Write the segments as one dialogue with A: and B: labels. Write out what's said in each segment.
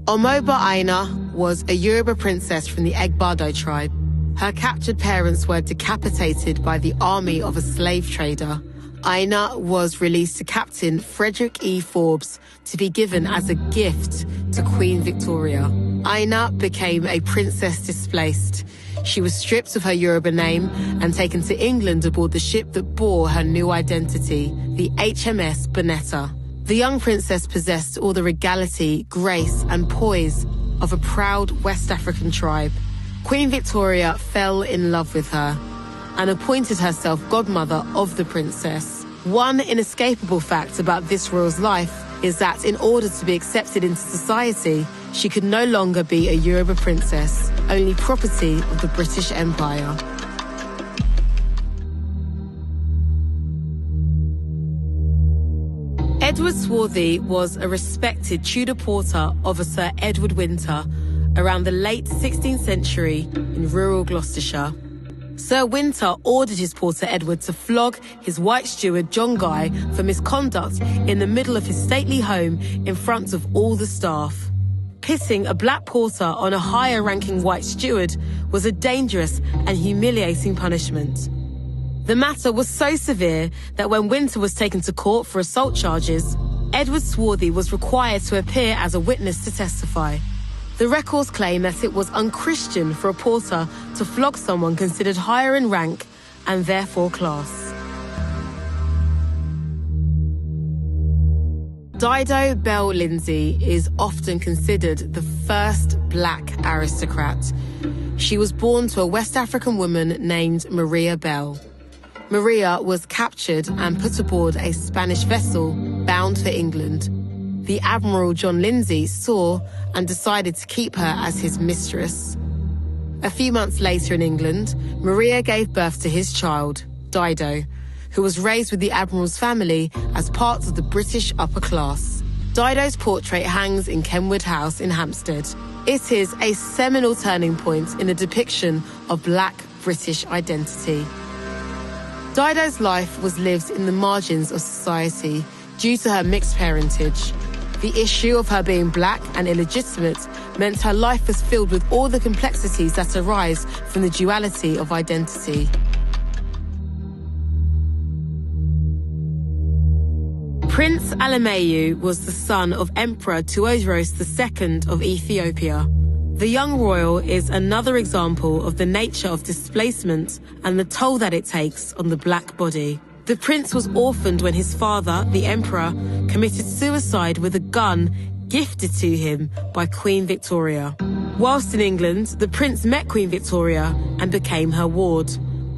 A: Omoba Aina was a Yoruba princess from the Egbado tribe. Her captured parents were decapitated by the army of a slave trader. Aina was released to Captain Frederick E. Forbes to be given as a gift to Queen Victoria. Aina became a princess displaced. She was stripped of her Yoruba name and taken to England aboard the ship that bore her new identity, the HMS Bonetta. The young princess possessed all the regality, grace, and poise of a proud West African tribe. Queen Victoria fell in love with her and appointed herself godmother of the princess. One inescapable fact about this royal's life is that in order to be accepted into society, she could no longer be a Yoruba princess, only property of the British Empire. Edward Swarthy was a respected Tudor porter of a Sir Edward Winter around the late 16th century in rural Gloucestershire. Sir Winter ordered his porter Edward to flog his white steward John Guy for misconduct in the middle of his stately home in front of all the staff. Pitting a black porter on a higher-ranking white steward was a dangerous and humiliating punishment. The matter was so severe that when Winter was taken to court for assault charges, Edward Swarthy was required to appear as a witness to testify. The records claim that it was unchristian for a porter to flog someone considered higher in rank and therefore class. Dido Bell Lindsay is often considered the first black aristocrat. She was born to a West African woman named Maria Bell. Maria was captured and put aboard a Spanish vessel bound for England. The Admiral John Lindsay saw and decided to keep her as his mistress. A few months later in England, Maria gave birth to his child, Dido, who was raised with the Admiral's family as part of the British upper class. Dido's portrait hangs in Kenwood House in Hampstead. It is a seminal turning point in the depiction of black British identity. Dido's life was lived in the margins of society due to her mixed parentage. The issue of her being black and illegitimate meant her life was filled with all the complexities that arise from the duality of identity. Prince Alemayehu was the son of Emperor Tuodros II of Ethiopia. The young royal is another example of the nature of displacement and the toll that it takes on the black body. The prince was orphaned when his father, the emperor, committed suicide with a gun gifted to him by Queen Victoria. Whilst in England, the prince met Queen Victoria and became her ward.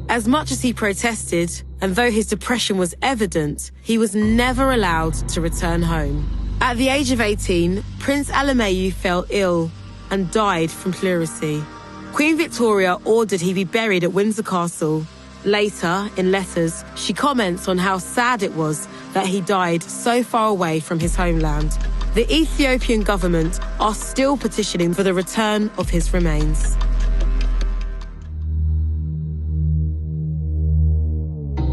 A: As much as he protested, and though his depression was evident, he was never allowed to return home. At the age of 18, Prince Alemayehu fell ill and died from pleurisy. Queen Victoria ordered he be buried at Windsor Castle. Later, in letters, she comments on how sad it was that he died so far away from his homeland. The Ethiopian government are still petitioning for the return of his remains.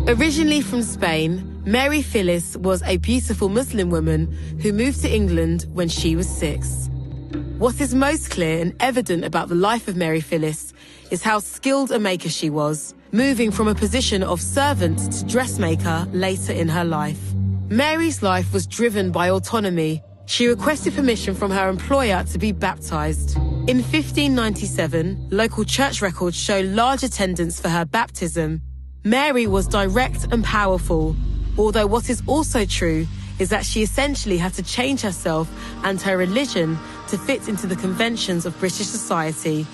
A: Originally from Spain, Mary Phyllis was a beautiful Muslim woman who moved to England when she was 6. What is most clear and evident about the life of Mary Phyllis is how skilled a maker she was, moving from a position of servant to dressmaker later in her life. Mary's life was driven by autonomy. She requested permission from her employer to be baptized. In 1597, local church records show large attendance for her baptism. Mary was direct and powerful, although what is also true is that she essentially had to change herself and her religion to fit into the conventions of British society.